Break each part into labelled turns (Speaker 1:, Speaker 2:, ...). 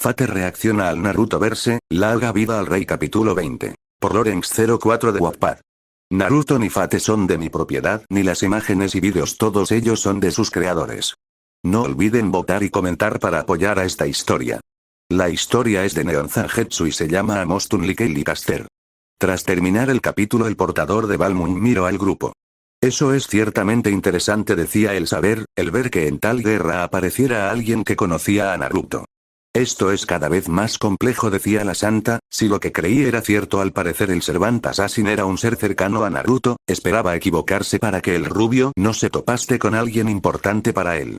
Speaker 1: Fate reacciona al Naruto verse, larga vida al rey capítulo 20. Por Lorenz04 de Wattpad. Naruto ni Fate son de mi propiedad ni las imágenes y vídeos, todos ellos son de sus creadores. No olviden votar y comentar para apoyar a esta historia. La historia es de Neon Zangetsu y se llama Amostun Likely Caster. Tras terminar el capítulo, el portador de Balmung miró al grupo. Eso es ciertamente interesante, decía el ver que en tal guerra apareciera alguien que conocía a Naruto. Esto es cada vez más complejo, decía la santa. Si lo que creí era cierto, al parecer el Servant Assassin era un ser cercano a Naruto, esperaba equivocarse para que el rubio no se topase con alguien importante para él.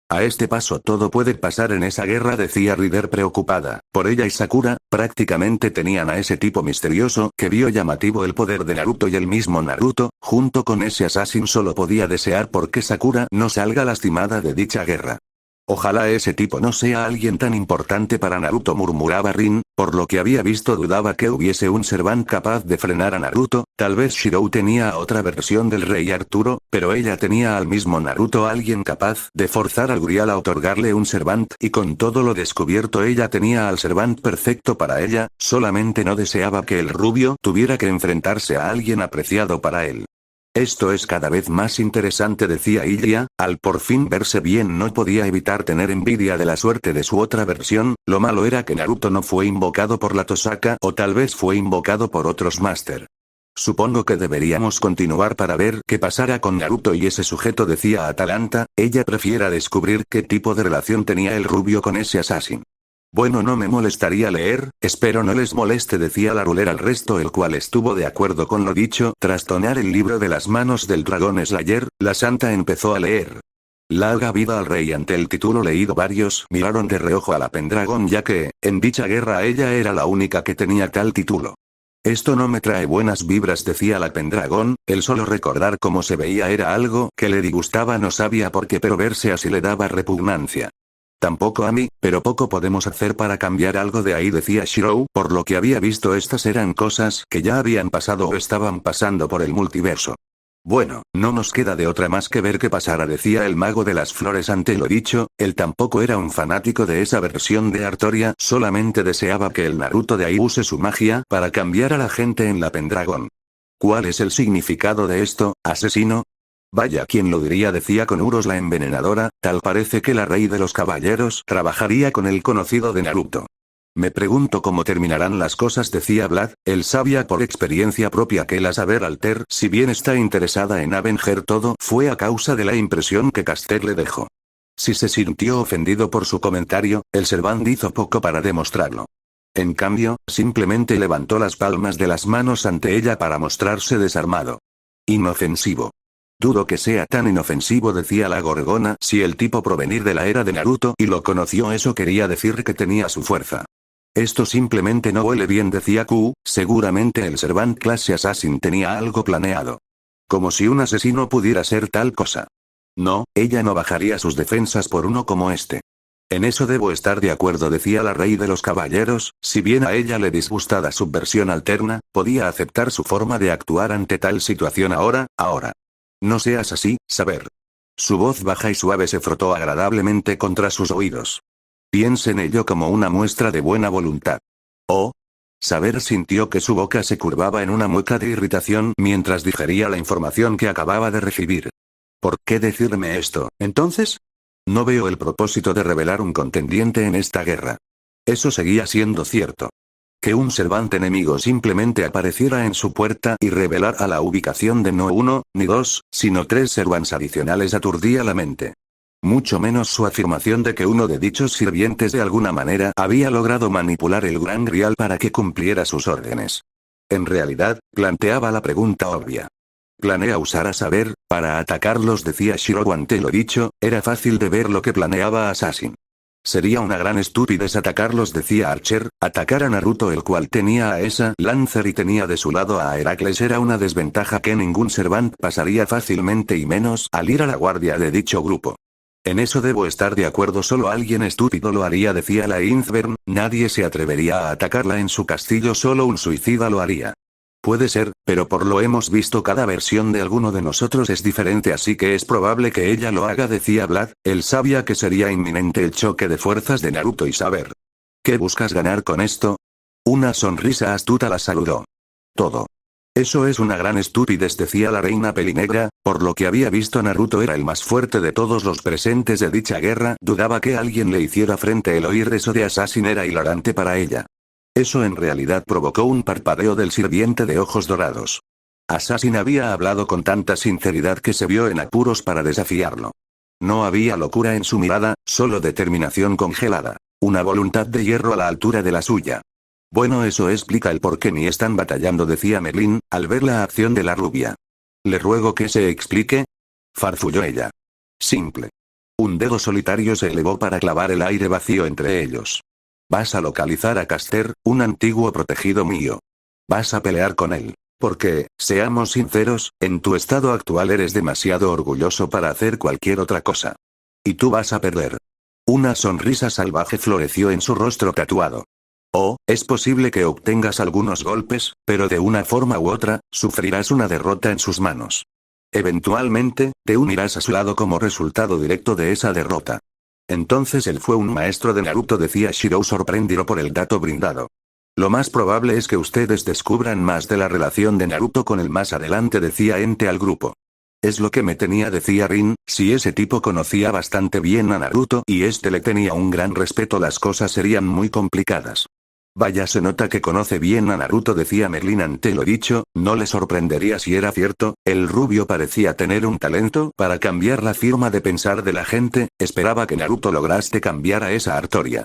Speaker 1: A este paso todo puede pasar en esa guerra, decía Rider preocupada. Por ella y Sakura, prácticamente tenían a ese tipo misterioso que vio llamativo el poder de Naruto, y el mismo Naruto, junto con ese Assassin, solo podía desear porque Sakura no salga lastimada de dicha guerra. Ojalá ese tipo no sea alguien tan importante para Naruto, murmuraba Rin. Por lo que había visto, dudaba que hubiese un Servant capaz de frenar a Naruto. Tal vez Shirou tenía otra versión del rey Arturo, pero ella tenía al mismo Naruto, alguien capaz de forzar al Grial a otorgarle un Servant, y con todo lo descubierto ella tenía al Servant perfecto para ella, solamente no deseaba que el rubio tuviera que enfrentarse a alguien apreciado para él. Esto es cada vez más interesante, decía Ilya. Al por fin verse bien no podía evitar tener envidia de la suerte de su otra versión. Lo malo era que Naruto no fue invocado por la Tosaka, o tal vez fue invocado por otros máster. Supongo que deberíamos continuar para ver qué pasará con Naruto y ese sujeto, decía Atalanta. Ella prefiera descubrir qué tipo de relación tenía el rubio con ese Assassin. Bueno, no me molestaría leer, espero no les moleste, decía la Ruler al resto, el cual estuvo de acuerdo con lo dicho. Tras tomar el libro de las manos del Dragón Slayer, la santa empezó a leer. Larga vida al rey. Ante el título leído, varios miraron de reojo a la Pendragon, ya que, en dicha guerra, ella era la única que tenía tal título. Esto no me trae buenas vibras, decía la Pendragon. El solo recordar cómo se veía era algo que le disgustaba, no sabía por qué, pero verse así le daba repugnancia. Tampoco a mí, pero poco podemos hacer para cambiar algo de ahí, decía Shirou. Por lo que había visto, estas eran cosas que ya habían pasado o estaban pasando por el multiverso. Bueno, no nos queda de otra más que ver qué pasará, decía el mago de las flores. Ante lo dicho, él tampoco era un fanático de esa versión de Artoria, solamente deseaba que el Naruto de ahí use su magia para cambiar a la gente en la Pendragon. ¿Cuál es el significado de esto, asesino? Vaya, ¿quién lo diría?, decía con Uros la envenenadora. Tal parece que la rey de los caballeros trabajaría con el conocido de Naruto. Me pregunto cómo terminarán las cosas, decía Vlad. Él sabía por experiencia propia que la Saber Alter, si bien está interesada en Avenger todo, fue a causa de la impresión que Caster le dejó. Si se sintió ofendido por su comentario, el Servant hizo poco para demostrarlo. En cambio, simplemente levantó las palmas de las manos ante ella para mostrarse desarmado. Inofensivo. Dudo que sea tan inofensivo, decía la Gorgona. Si el tipo provenir de la era de Naruto y lo conoció, eso quería decir que tenía su fuerza. Esto simplemente no huele bien, decía Q. Seguramente el Servant clase Assassin tenía algo planeado. Como si un asesino pudiera ser tal cosa. No, ella no bajaría sus defensas por uno como este. En eso debo estar de acuerdo, decía la rey de los caballeros. Si bien a ella le disgustaba su versión alterna, podía aceptar su forma de actuar ante tal situación ahora. No seas así, Saber. Su voz baja y suave se frotó agradablemente contra sus oídos. Piense en ello como una muestra de buena voluntad. Oh. Saber sintió que su boca se curvaba en una mueca de irritación mientras digería la información que acababa de recibir. ¿Por qué decirme esto, entonces? No veo el propósito de revelar un contendiente en esta guerra. Eso seguía siendo cierto. Que un Servant enemigo simplemente apareciera en su puerta y revelara la ubicación de no uno, ni dos, sino 3 Servants adicionales aturdía la mente. Mucho menos su afirmación de que uno de dichos sirvientes de alguna manera había logrado manipular el Gran Grial para que cumpliera sus órdenes. En realidad, planteaba la pregunta obvia. ¿Planea usar a Saber para atacarlos?, decía Shirou. Ante lo dicho, era fácil de ver lo que planeaba Assassin. Sería una gran estupidez atacarlos, decía Archer. Atacar a Naruto, el cual tenía a esa Lancer y tenía de su lado a Heracles, era una desventaja que ningún Servant pasaría fácilmente, y menos al ir a la guardia de dicho grupo. En eso debo estar de acuerdo, solo alguien estúpido lo haría, decía la Inzvern. Nadie se atrevería a atacarla en su castillo, solo un suicida lo haría. Puede ser, pero por lo hemos visto cada versión de alguno de nosotros es diferente, así que es probable que ella lo haga, decía Vlad. Él sabía que sería inminente el choque de fuerzas de Naruto y Saber. ¿Qué buscas ganar con esto? Una sonrisa astuta la saludó. Todo. Eso es una gran estupidez, decía la reina pelinegra, por lo que había visto Naruto era el más fuerte de todos los presentes de dicha guerra, dudaba que alguien le hiciera frente. El oír eso de Assassin era hilarante para ella. Eso en realidad provocó un parpadeo del sirviente de ojos dorados. Assassin había hablado con tanta sinceridad que se vio en apuros para desafiarlo. No había locura en su mirada, solo determinación congelada. Una voluntad de hierro a la altura de la suya. Bueno, eso explica el por qué ni están batallando, decía Merlin, al ver la acción de la rubia. ¿Le ruego que se explique? Farfulló ella. Simple. Un dedo solitario se elevó para clavar el aire vacío entre ellos. Vas a localizar a Caster, un antiguo protegido mío. Vas a pelear con él. Porque, seamos sinceros, en tu estado actual eres demasiado orgulloso para hacer cualquier otra cosa. Y tú vas a perder. Una sonrisa salvaje floreció en su rostro tatuado. Oh, es posible que obtengas algunos golpes, pero de una forma u otra, sufrirás una derrota en sus manos. Eventualmente, te unirás a su lado como resultado directo de esa derrota. Entonces él fue un maestro de Naruto, decía Shirou sorprendido por el dato brindado. Lo más probable es que ustedes descubran más de la relación de Naruto con él más adelante, decía Ente al grupo. Es lo que me tenía, decía Rin, si ese tipo conocía bastante bien a Naruto y este le tenía un gran respeto, las cosas serían muy complicadas. Vaya, se nota que conoce bien a Naruto, decía Merlin ante lo dicho, no le sorprendería si era cierto, el rubio parecía tener un talento para cambiar la forma de pensar de la gente, esperaba que Naruto lograse cambiar a esa Artoria.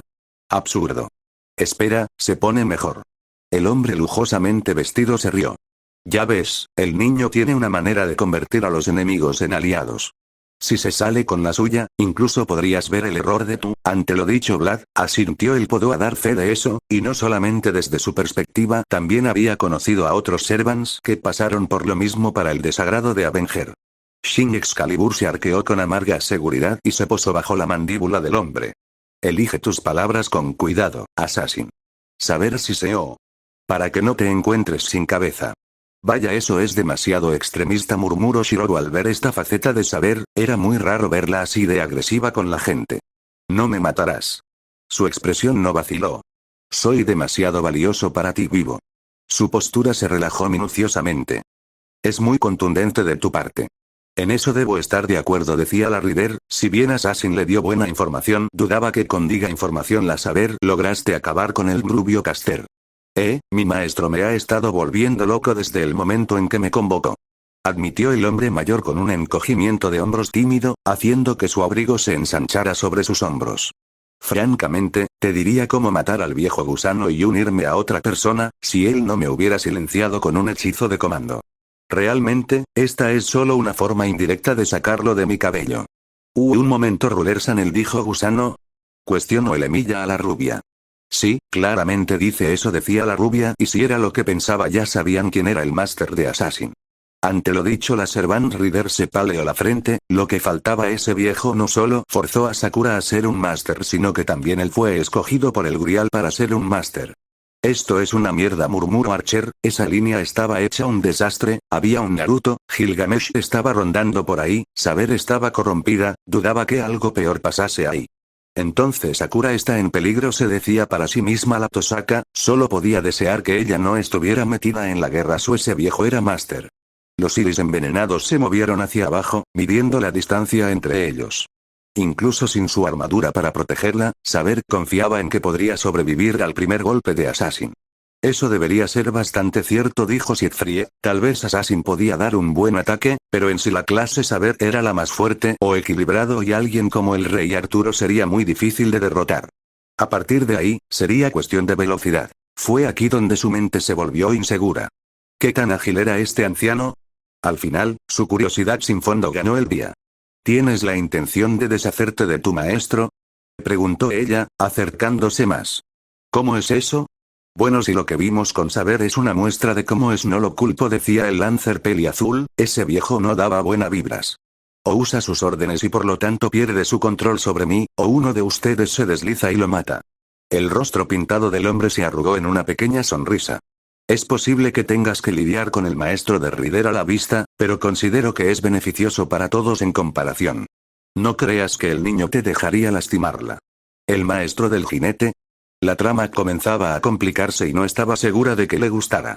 Speaker 1: Absurdo. Espera, se pone mejor. El hombre lujosamente vestido se rió. Ya ves, el niño tiene una manera de convertir a los enemigos en aliados. Si se sale con la suya, incluso podrías ver el error de tú. Ante lo dicho, Vlad asintió, él pudo dar fe de eso, y no solamente desde su perspectiva, también había conocido a otros servants que pasaron por lo mismo para el desagrado de Avenger. Shin Excalibur se arqueó con amarga seguridad y se posó bajo la mandíbula del hombre. Elige tus palabras con cuidado, Assassin. Saber si seo. Para que no te encuentres sin cabeza. Vaya, eso es demasiado extremista, murmuró Shirou al ver esta faceta de saber, era muy raro verla así de agresiva con la gente. No me matarás. Su expresión no vaciló. Soy demasiado valioso para ti vivo. Su postura se relajó minuciosamente. Es muy contundente de tu parte. En eso debo estar de acuerdo, decía la Rider, si bien Assassin le dio buena información, dudaba que con diga información la saber lograste acabar con el rubio Caster. Mi maestro me ha estado volviendo loco desde el momento en que me convocó. Admitió el hombre mayor con un encogimiento de hombros tímido, haciendo que su abrigo se ensanchara sobre sus hombros. Francamente, te diría cómo matar al viejo gusano y unirme a otra persona, si él no me hubiera silenciado con un hechizo de comando. Realmente, esta es solo una forma indirecta de sacarlo de mi cabello. Un momento, Rulersan, él dijo gusano. Cuestionó el Emilla a la rubia. Sí, claramente dice eso, decía la rubia, y si era lo que pensaba ya sabían quién era el máster de Assassin. Ante lo dicho, la Servant Rider se paleó la frente, lo que faltaba, ese viejo no solo forzó a Sakura a ser un máster, sino que también él fue escogido por el Grial para ser un máster. Esto es una mierda, murmuró Archer, esa línea estaba hecha un desastre, había un Naruto, Gilgamesh estaba rondando por ahí, Saber estaba corrompida, dudaba que algo peor pasase ahí. Entonces Sakura está en peligro, se decía para sí misma la Tosaka, solo podía desear que ella no estuviera metida en la guerra, ese viejo era máster. Los iris envenenados se movieron hacia abajo, midiendo la distancia entre ellos. Incluso sin su armadura para protegerla, Saber confiaba en que podría sobrevivir al primer golpe de Assassin. Eso debería ser bastante cierto, dijo Siegfried, tal vez Assassin podía dar un buen ataque, pero en sí la clase Saber era la más fuerte o equilibrado y alguien como el rey Arturo sería muy difícil de derrotar. A partir de ahí, sería cuestión de velocidad. Fue aquí donde su mente se volvió insegura. ¿Qué tan ágil era este anciano? Al final, su curiosidad sin fondo ganó el día. ¿Tienes la intención de deshacerte de tu maestro?, preguntó ella, acercándose más. ¿Cómo es eso? Bueno, si lo que vimos con Saber es una muestra de cómo es, no lo culpo, decía el Lancer peliazul, ese viejo no daba buenas vibras. O usa sus órdenes y por lo tanto pierde su control sobre mí, o uno de ustedes se desliza y lo mata. El rostro pintado del hombre se arrugó en una pequeña sonrisa. Es posible que tengas que lidiar con el maestro de Rider a la vista, pero considero que es beneficioso para todos en comparación. No creas que el niño te dejaría lastimarla. ¿El maestro del jinete? La trama comenzaba a complicarse y no estaba segura de que le gustara.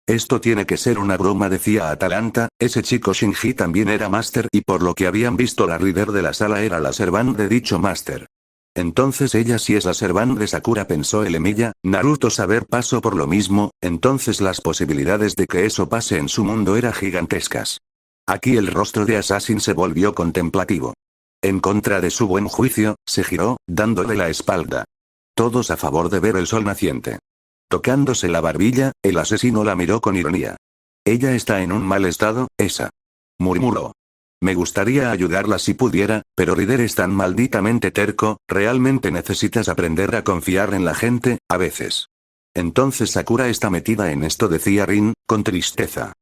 Speaker 1: Esto tiene que ser una broma, decía Atalanta. Ese chico Shinji también era máster y por lo que habían visto la líder de la sala era la servant de dicho máster. Entonces ella sí es la servant de Sakura, pensó el Emilia. Naruto saber pasó por lo mismo, entonces las posibilidades de que eso pase en su mundo eran gigantescas. Aquí el rostro de Assassin se volvió contemplativo. En contra de su buen juicio, se giró, dándole la espalda. Todos a favor de ver el sol naciente. Tocándose la barbilla, el asesino la miró con ironía. Ella está en un mal estado, esa. Murmuró. Me gustaría ayudarla si pudiera, pero Rider es tan malditamente terco, realmente necesitas aprender a confiar en la gente, a veces. Entonces Sakura está metida en esto, decía Rin, con tristeza.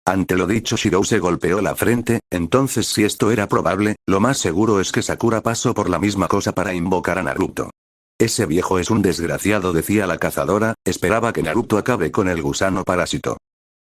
Speaker 1: Ante lo dicho Shirou se golpeó la frente. Entonces si esto era probable, lo más seguro es que Sakura pasó por la misma cosa para invocar a Naruto. Ese viejo es un desgraciado, decía la cazadora, esperaba que Naruto acabe con el gusano parásito.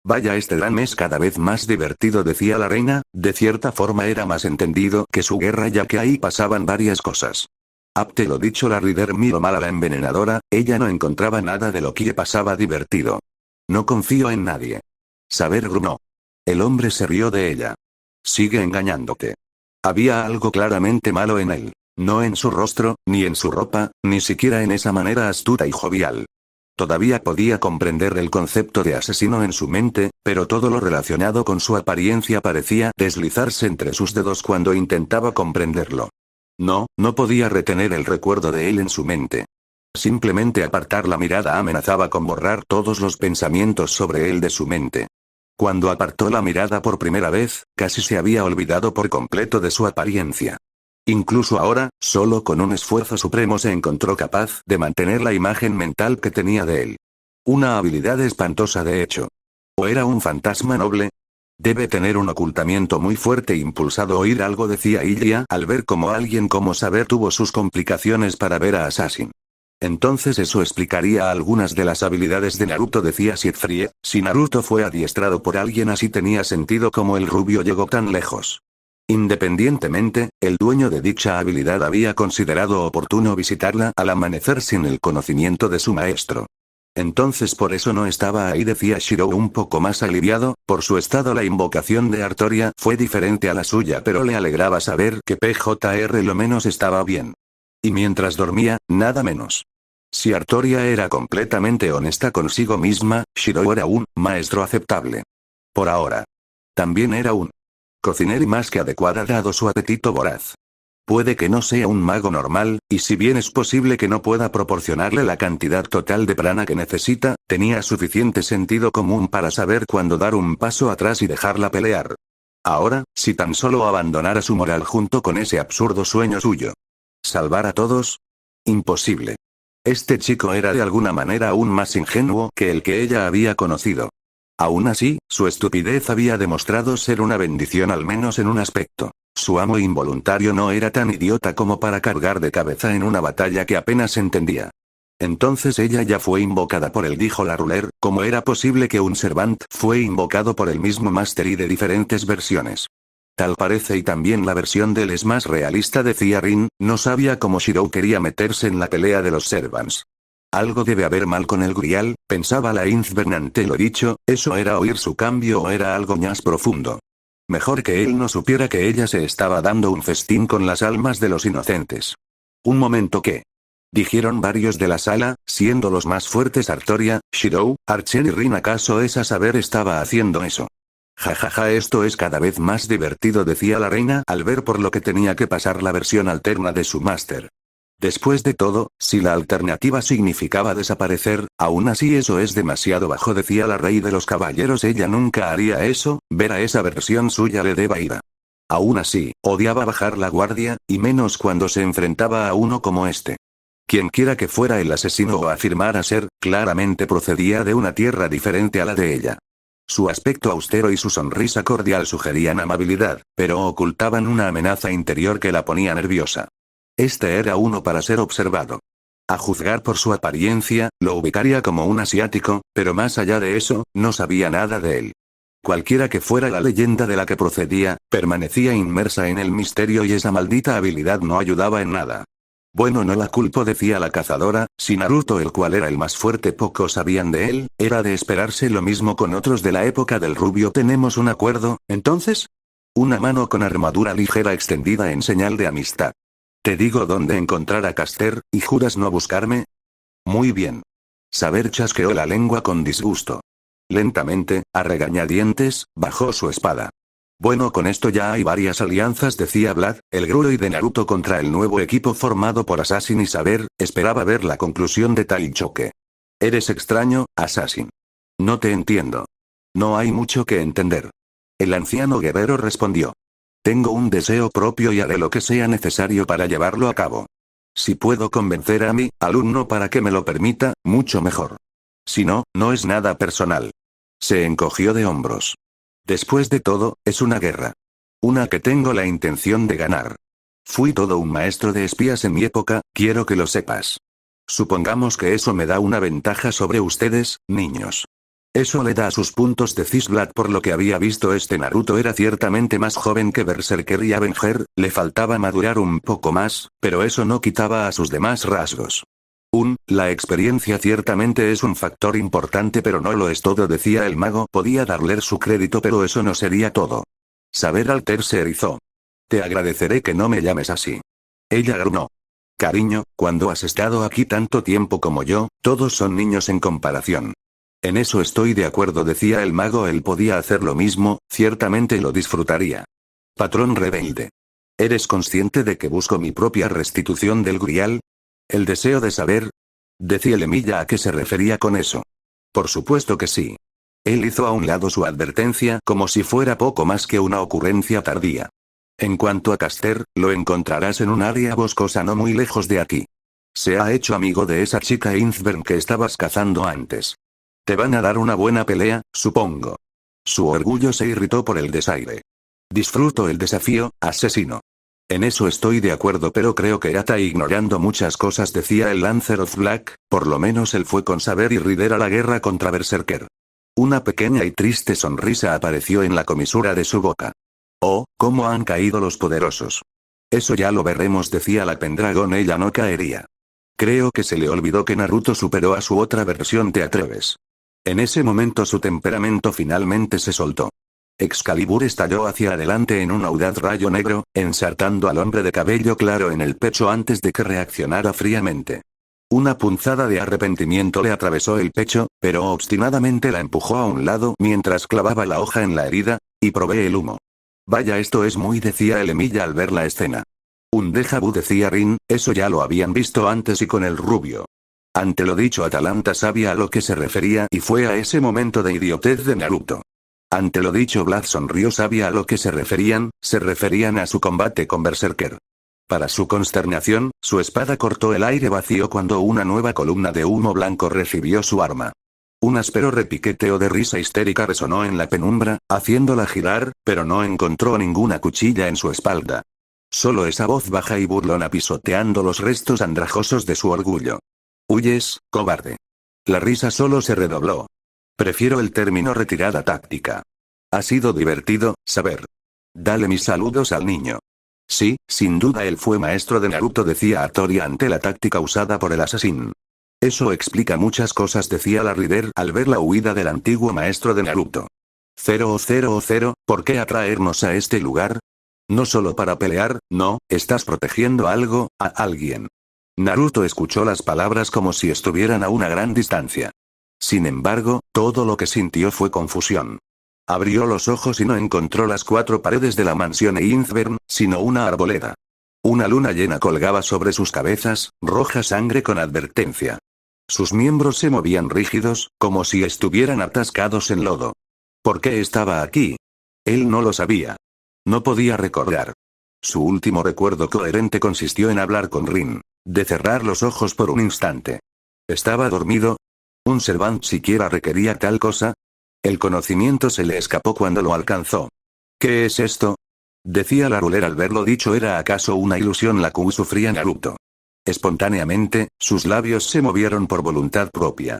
Speaker 1: Vaya, este drama es cada vez más divertido, decía la reina, de cierta forma era más entendido que su guerra ya que ahí pasaban varias cosas. Apte lo dicho, la Rider miró mal a la envenenadora, ella no encontraba nada de lo que le pasaba divertido. No confío en nadie. Saber, gruñó. El hombre se rió de ella. Sigue engañándote. Había algo claramente malo en él. No en su rostro, ni en su ropa, ni siquiera en esa manera astuta y jovial. Todavía podía comprender el concepto de asesino en su mente, pero todo lo relacionado con su apariencia parecía deslizarse entre sus dedos cuando intentaba comprenderlo. No podía retener el recuerdo de él en su mente. Simplemente apartar la mirada amenazaba con borrar todos los pensamientos sobre él de su mente. Cuando apartó la mirada por primera vez, casi se había olvidado por completo de su apariencia. Incluso ahora, solo con un esfuerzo supremo se encontró capaz de mantener la imagen mental que tenía de él. Una habilidad espantosa de hecho. ¿O era un fantasma noble? Debe tener un ocultamiento muy fuerte impulsado oír algo, decía Ilya al ver cómo alguien como Saber tuvo sus complicaciones para ver a Assassin. Entonces eso explicaría algunas de las habilidades de Naruto, decía Siegfried. Si Naruto fue adiestrado por alguien así tenía sentido cómo el rubio llegó tan lejos. Independientemente, el dueño de dicha habilidad había considerado oportuno visitarla al amanecer sin el conocimiento de su maestro. Entonces por eso no estaba ahí, decía Shirou un poco más aliviado. Por su estado la invocación de Artoria fue diferente a la suya, pero le alegraba saber que PJR lo menos estaba bien. Y mientras dormía, nada menos. Si Artoria era completamente honesta consigo misma, Shirou era un maestro aceptable. Por ahora. También era un cocinero y más que adecuada dado su apetito voraz. Puede que no sea un mago normal, y si bien es posible que no pueda proporcionarle la cantidad total de prana que necesita, tenía suficiente sentido común para saber cuándo dar un paso atrás y dejarla pelear. Ahora, si tan solo abandonara su moral junto con ese absurdo sueño suyo. ¿Salvar a todos? Imposible. Este chico era de alguna manera aún más ingenuo que el que ella había conocido. Aún así, su estupidez había demostrado ser una bendición al menos en un aspecto. Su amo involuntario no era tan idiota como para cargar de cabeza en una batalla que apenas entendía. Entonces ella ya fue invocada por él, dijo la ruler. ¿Cómo era posible que un servant fue invocado por el mismo máster y de diferentes versiones? Tal parece, y también la versión de él es más realista, decía Rin. No sabía cómo Shirou quería meterse en la pelea de los servants. Algo debe haber mal con el Grial, pensaba la Inzbern ante lo dicho. ¿Eso era oír su cambio o era algo más profundo? Mejor que él no supiera que ella se estaba dando un festín con las almas de los inocentes. Un momento, ¿qué? Dijeron varios de la sala, siendo los más fuertes Artoria, Shirou, Archer y Rin. ¿Acaso esa Saber estaba haciendo eso? Jajaja, esto es cada vez más divertido, decía la reina al ver por lo que tenía que pasar la versión alterna de su máster. Después de todo, si la alternativa significaba desaparecer, aún así eso es demasiado bajo, decía la rey de los caballeros. Ella nunca haría eso, ver a esa versión suya le daba ira. Aún así, odiaba bajar la guardia, y menos cuando se enfrentaba a uno como este. Quienquiera que fuera el asesino o afirmara ser, claramente procedía de una tierra diferente a la de ella. Su aspecto austero y su sonrisa cordial sugerían amabilidad, pero ocultaban una amenaza interior que la ponía nerviosa. Este era uno para ser observado. A juzgar por su apariencia, lo ubicaría como un asiático, pero más allá de eso, no sabía nada de él. Cualquiera que fuera la leyenda de la que procedía, permanecía inmersa en el misterio y esa maldita habilidad no ayudaba en nada. Bueno, no la culpo, decía la cazadora, si Naruto, el cual era el más fuerte, pocos sabían de él, era de esperarse lo mismo con otros de la época del rubio. ¿Tenemos un acuerdo, entonces? Una mano con armadura ligera extendida en señal de amistad. Te digo dónde encontrar a Caster, ¿y juras no buscarme? Muy bien. Saber chasqueó la lengua con disgusto. Lentamente, a regañadientes, bajó su espada. Bueno, con esto ya hay varias alianzas, decía Vlad, el Gruroi de Naruto contra el nuevo equipo formado por Assassin y Saber, esperaba ver la conclusión de tal choque. Eres extraño, Assassin. No te entiendo. No hay mucho que entender. El anciano guerrero respondió. Tengo un deseo propio y haré lo que sea necesario para llevarlo a cabo. Si puedo convencer a mi alumno para que me lo permita, mucho mejor. Si no, no es nada personal. Se encogió de hombros. Después de todo, es una guerra. Una que tengo la intención de ganar. Fui todo un maestro de espías en mi época, quiero que lo sepas. Supongamos que eso me da una ventaja sobre ustedes, niños. Eso le da sus puntos de Vlad. Por lo que había visto, este Naruto era ciertamente más joven que Berserker y Avenger, le faltaba madurar un poco más, pero eso no quitaba a sus demás rasgos. La experiencia ciertamente es un factor importante, pero no lo es todo, decía el mago. Podía darle su crédito, pero eso no sería todo. Saber Alter se erizó. Te agradeceré que no me llames así. Ella gruñó. Cariño, cuando has estado aquí tanto tiempo como yo, todos son niños en comparación. En eso estoy de acuerdo, decía el mago. Él podía hacer lo mismo, ciertamente lo disfrutaría. Patrón rebelde. ¿Eres consciente de que busco mi propia restitución del Grial? El deseo de saber. Decía Lemilla a qué se refería con eso. Por supuesto que sí. Él hizo a un lado su advertencia como si fuera poco más que una ocurrencia tardía. En cuanto a Caster, lo encontrarás en un área boscosa no muy lejos de aquí. Se ha hecho amigo de esa chica Inzbern que estabas cazando antes. Te van a dar una buena pelea, supongo. Su orgullo se irritó por el desaire. Disfruto el desafío, asesino. En eso estoy de acuerdo, pero creo que está ignorando muchas cosas, decía el Lancer of Black, por lo menos él fue con Saber y Rider a la guerra contra Berserker. Una pequeña y triste sonrisa apareció en la comisura de su boca. Oh, cómo han caído los poderosos. Eso ya lo veremos, decía la Pendragon, ella no caería. Creo que se le olvidó que Naruto superó a su otra versión, ¿te atreves? En ese momento su temperamento finalmente se soltó. Excalibur estalló hacia adelante en un audaz rayo negro, ensartando al hombre de cabello claro en el pecho antes de que reaccionara fríamente. Una punzada de arrepentimiento le atravesó el pecho, pero obstinadamente la empujó a un lado mientras clavaba la hoja en la herida, y probé el humo. Vaya, esto es muy, decía el Emilia al ver la escena. Un déjà vu, decía Rin, eso ya lo habían visto antes y con el rubio. Ante lo dicho, Atalanta sabía a lo que se refería y fue a ese momento de idiotez de Naruto. Ante lo dicho, Vlad sonrió, sabía a lo que se referían a su combate con Berserker. Para su consternación, su espada cortó el aire vacío cuando una nueva columna de humo blanco recibió su arma. Un áspero repiqueteo de risa histérica resonó en la penumbra, haciéndola girar, pero no encontró ninguna cuchilla en su espalda. Solo esa voz baja y burlona pisoteando los restos andrajosos de su orgullo. «Huyes, cobarde». La risa solo se redobló. Prefiero el término retirada táctica. Ha sido divertido, Saber. Dale mis saludos al niño. Sí, sin duda él fue maestro de Naruto, decía Hattori ante la táctica usada por el asesino. Eso explica muchas cosas, decía la Rider al ver la huida del antiguo maestro de Naruto. 000, ¿por qué atraernos a este lugar? No solo para pelear, no, estás protegiendo algo, a alguien. Naruto escuchó las palabras como si estuvieran a una gran distancia. Sin embargo, todo lo que sintió fue confusión. Abrió los ojos y no encontró las cuatro paredes de la mansión Inzbern, sino una arboleda. Una luna llena colgaba sobre sus cabezas, roja sangre con advertencia. Sus miembros se movían rígidos, como si estuvieran atascados en lodo. ¿Por qué estaba aquí? Él no lo sabía. No podía recordar. Su último recuerdo coherente consistió en hablar con Rin, de cerrar los ojos por un instante. ¿Estaba dormido? ¿Un Servant siquiera requería tal cosa? El conocimiento se le escapó cuando lo alcanzó. ¿Qué es esto? Decía la Ruler al verlo dicho. ¿Era acaso una ilusión la que sufría Naruto? Espontáneamente, sus labios se movieron por voluntad propia.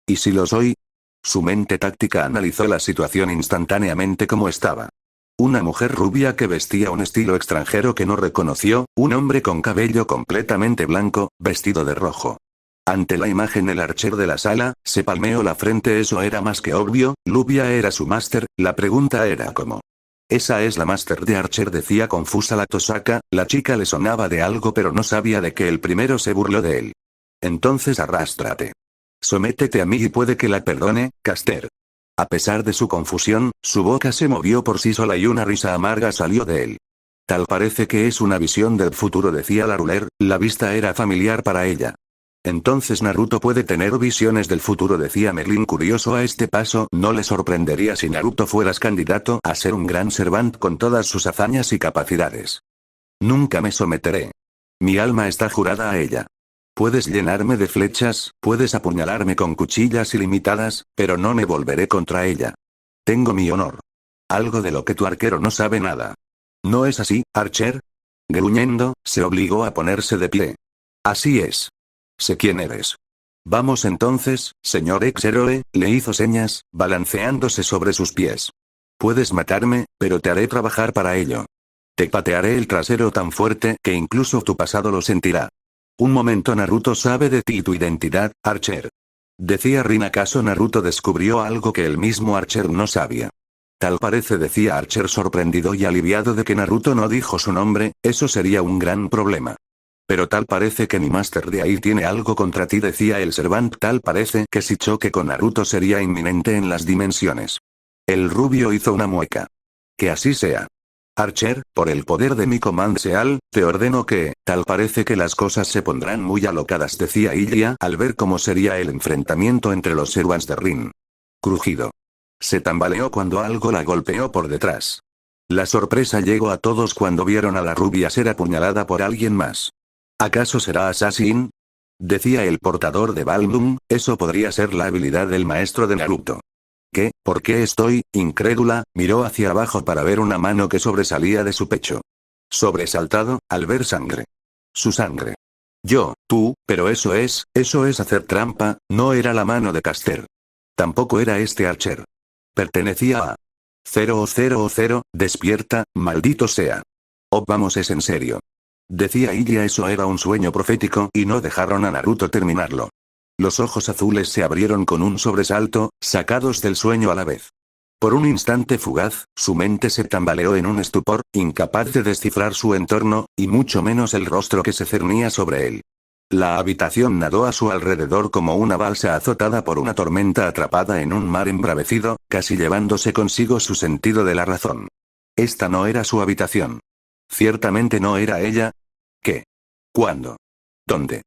Speaker 1: ¿Y si lo soy? Su mente táctica analizó la situación instantáneamente como estaba. Una mujer rubia que vestía un estilo extranjero que no reconoció, un hombre con cabello completamente blanco, vestido de rojo. Ante la imagen el Archer de la sala, se palmeó la frente. Eso era más que obvio, Lubia era su máster, la pregunta era ¿cómo? Esa es la máster de Archer, decía confusa la Tosaka, la chica le sonaba de algo pero no sabía de qué. El primero se burló de él. Entonces arrástrate. Sométete a mí y puede que la perdone, Caster. A pesar de su confusión, su boca se movió por sí sola y una risa amarga salió de él. Tal parece que es una visión del futuro, decía la ruler, la vista era familiar para ella. Entonces Naruto puede tener visiones del futuro, decía Merlin curioso. A este paso no le sorprendería si Naruto fueras candidato a ser un gran Servant con todas sus hazañas y capacidades. Nunca me someteré. Mi alma está jurada a ella. Puedes llenarme de flechas, puedes apuñalarme con cuchillas ilimitadas, pero no me volveré contra ella. Tengo mi honor. Algo de lo que tu arquero no sabe nada. ¿No es así, Archer? Gruñendo, se obligó a ponerse de pie. Así es. Sé quién eres. Vamos entonces, señor ex héroe, le hizo señas, balanceándose sobre sus pies. Puedes matarme, pero te haré trabajar para ello. Te patearé el trasero tan fuerte que incluso tu pasado lo sentirá. Un momento, Naruto sabe de ti y tu identidad, Archer. Decía Rin. ¿Acaso Naruto descubrió algo que el mismo Archer no sabía? Tal parece, decía Archer sorprendido y aliviado de que Naruto no dijo su nombre, eso sería un gran problema. Pero tal parece que mi máster de ahí tiene algo contra ti, decía el Servant. Tal parece que si choque con Naruto sería inminente en las dimensiones. El rubio hizo una mueca. Que así sea. Archer, por el poder de mi Command Seal, te ordeno que, tal parece que las cosas se pondrán muy alocadas, decía Ilia al ver cómo sería el enfrentamiento entre los Servants de Rin. Crujido. Se tambaleó cuando algo la golpeó por detrás. La sorpresa llegó a todos cuando vieron a la rubia ser apuñalada por alguien más. ¿Acaso será Assassin? Decía el portador de Balmung, eso podría ser la habilidad del maestro de Naruto. ¿Qué? ¿Por qué estoy incrédula? Miró hacia abajo para ver una mano que sobresalía de su pecho. Sobresaltado, al ver sangre. Su sangre. Pero eso es hacer trampa, no era la mano de Caster. Tampoco era este Archer. Pertenecía a 000, despierta, maldito sea. Oh, vamos, es en serio. Decía Ilia, eso era un sueño profético y no dejaron a Naruto terminarlo. Los ojos azules se abrieron con un sobresalto, sacados del sueño a la vez. Por un instante fugaz, su mente se tambaleó en un estupor, incapaz de descifrar su entorno, y mucho menos el rostro que se cernía sobre él. La habitación nadó a su alrededor como una balsa azotada por una tormenta, atrapada en un mar embravecido, casi llevándose consigo su sentido de la razón. Esta no era su habitación. Ciertamente no era ella. ¿Qué? ¿Cuándo? ¿Dónde?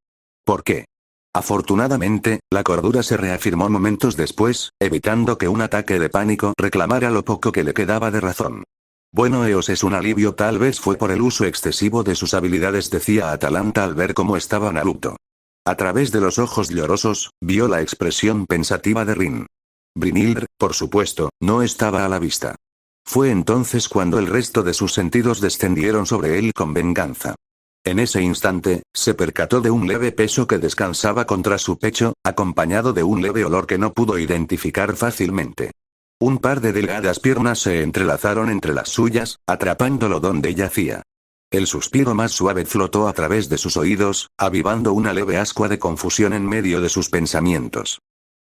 Speaker 1: ¿Por qué? Afortunadamente, la cordura se reafirmó momentos después, evitando que un ataque de pánico reclamara lo poco que le quedaba de razón. Bueno, Eos es un alivio, tal vez fue por el uso excesivo de sus habilidades, decía Atalanta al ver cómo estaba Naruto. A través de los ojos llorosos, vio la expresión pensativa de Rin. Brynhildr, por supuesto, no estaba a la vista. Fue entonces cuando el resto de sus sentidos descendieron sobre él con venganza. En ese instante, se percató de un leve peso que descansaba contra su pecho, acompañado de un leve olor que no pudo identificar fácilmente. Un par de delgadas piernas se entrelazaron entre las suyas, atrapándolo donde yacía. El suspiro más suave flotó a través de sus oídos, avivando una leve ascua de confusión en medio de sus pensamientos.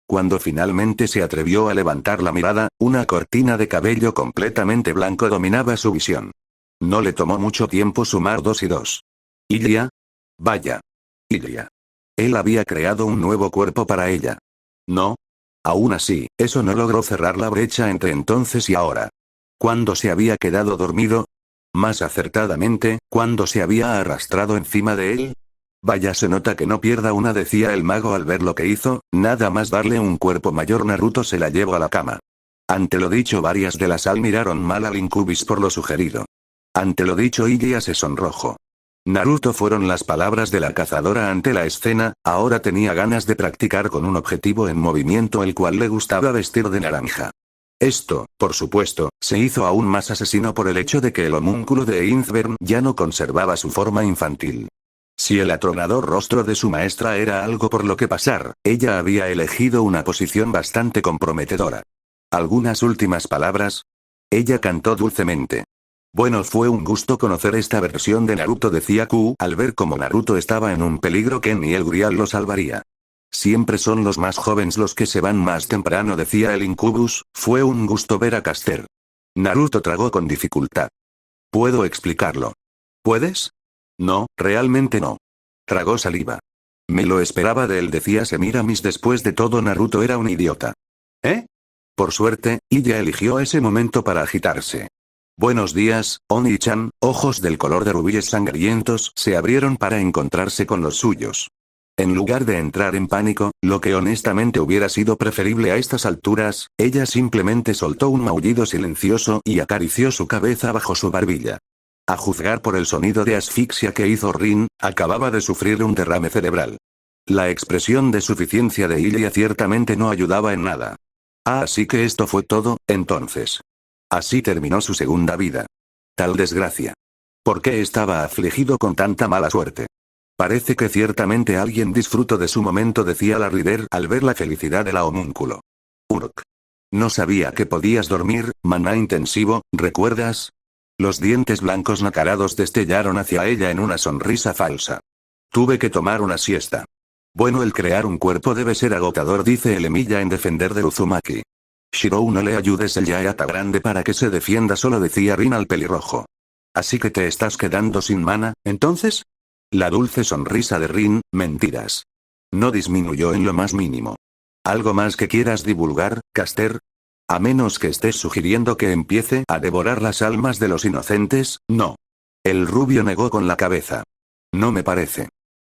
Speaker 1: Cuando finalmente se atrevió a levantar la mirada, una cortina de cabello completamente blanco dominaba su visión. No le tomó mucho tiempo sumar 2 y 2. ¿Ilia? Vaya. Ilia. Él había creado un nuevo cuerpo para ella. No. Aún así, eso no logró cerrar la brecha entre entonces y ahora. ¿Cuándo se había quedado dormido? Más acertadamente, ¿cuándo se había arrastrado encima de él? Vaya, se nota que no pierda una, decía el mago al ver lo que hizo, nada más darle un cuerpo mayor Naruto se la llevó a la cama. Ante lo dicho, varias de la sal miraron mal al Incubis por lo sugerido. Ante lo dicho, Ilia se sonrojó. Naruto fueron las palabras de la cazadora ante la escena, ahora tenía ganas de practicar con un objetivo en movimiento el cual le gustaba vestir de naranja. Esto, por supuesto, se hizo aún más asesino por el hecho de que el homúnculo de Einzbern ya no conservaba su forma infantil. Si el atronador rostro de su maestra era algo por lo que pasar, ella había elegido una posición bastante comprometedora. ¿Algunas últimas palabras? Ella cantó dulcemente. Bueno, fue un gusto conocer esta versión de Naruto, decía Q, al ver cómo Naruto estaba en un peligro que ni el Grial lo salvaría. Siempre son los más jóvenes los que se van más temprano, decía el Incubus. Fue un gusto ver a Caster. Naruto tragó con dificultad. ¿Puedo explicarlo? ¿Puedes? No, realmente no. Tragó saliva. Me lo esperaba de él, decía Semiramis. Después de todo, Naruto era un idiota. ¿Eh? Por suerte, ella eligió ese momento para agitarse. Buenos días, Oni-chan. Ojos del color de rubíes sangrientos se abrieron para encontrarse con los suyos. En lugar de entrar en pánico, lo que honestamente hubiera sido preferible a estas alturas, ella simplemente soltó un maullido silencioso y acarició su cabeza bajo su barbilla. A juzgar por el sonido de asfixia que hizo Rin, acababa de sufrir un derrame cerebral. La expresión de suficiencia de Ilia ciertamente no ayudaba en nada. Así que esto fue todo, entonces. Así terminó su segunda vida. Tal desgracia. ¿Por qué estaba afligido con tanta mala suerte? Parece que ciertamente alguien disfrutó de su momento, decía la Rider al ver la felicidad de la homúnculo. Urk. No sabía que podías dormir, maná intensivo, ¿recuerdas? Los dientes blancos nacarados destellaron hacia ella en una sonrisa falsa. Tuve que tomar una siesta. Bueno, el crear un cuerpo debe ser agotador, dice el Emilia en defender de Uzumaki. Shirou, no le ayudes, él ya está grande para que se defienda solo, decía Rin al pelirrojo. Así que te estás quedando sin mana, ¿entonces? La dulce sonrisa de Rin, mentiras. No disminuyó en lo más mínimo. ¿Algo más que quieras divulgar, Caster? A menos que estés sugiriendo que empiece a devorar las almas de los inocentes, no. El rubio negó con la cabeza. No me parece.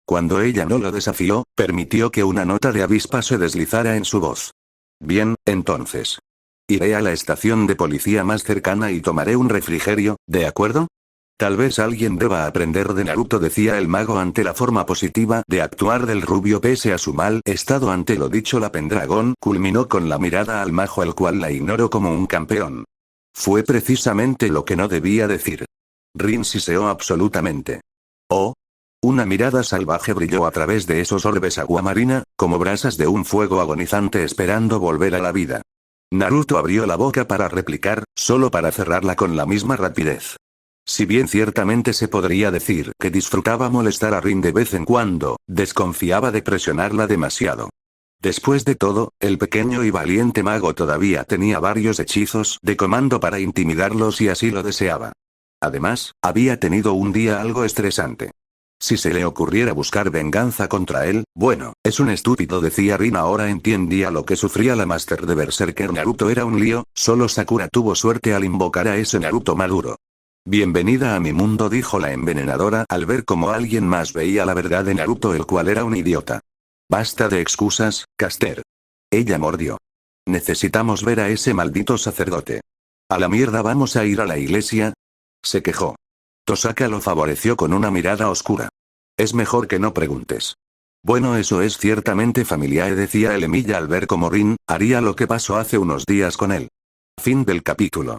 Speaker 1: Cuando ella no lo desafió, permitió que una nota de avispa se deslizara en su voz. Bien, entonces. Iré a la estación de policía más cercana y tomaré un refrigerio, ¿de acuerdo? Tal vez alguien deba aprender de Naruto, decía el mago ante la forma positiva de actuar del rubio pese a su mal estado. Ante lo dicho, la Pendragón culminó con la mirada al mago, al cual la ignoró como un campeón. Fue precisamente lo que no debía decir. Rin siseó absolutamente. Oh. Una mirada salvaje brilló a través de esos orbes aguamarina, como brasas de un fuego agonizante esperando volver a la vida. Naruto abrió la boca para replicar, solo para cerrarla con la misma rapidez. Si bien ciertamente se podría decir que disfrutaba molestar a Rin de vez en cuando, desconfiaba de presionarla demasiado. Después de todo, el pequeño y valiente mago todavía tenía varios hechizos de comando para intimidarlos si así lo deseaba. Además, había tenido un día algo estresante. Si se le ocurriera buscar venganza contra él, bueno, es un estúpido, decía Rin. Ahora entendía lo que sufría la Master de Berserker. Naruto era un lío, solo Sakura tuvo suerte al invocar a ese Naruto maduro. Bienvenida a mi mundo, dijo la envenenadora al ver cómo alguien más veía la verdad de Naruto, el cual era un idiota. Basta de excusas, Caster. Ella mordió. Necesitamos ver a ese maldito sacerdote. A la mierda, vamos a ir a la iglesia. Se quejó. Tosaka lo favoreció con una mirada oscura. Es mejor que no preguntes. Bueno, eso es ciertamente familiar, decía el Emilia al ver cómo Rin haría lo que pasó hace unos días con él. Fin del capítulo.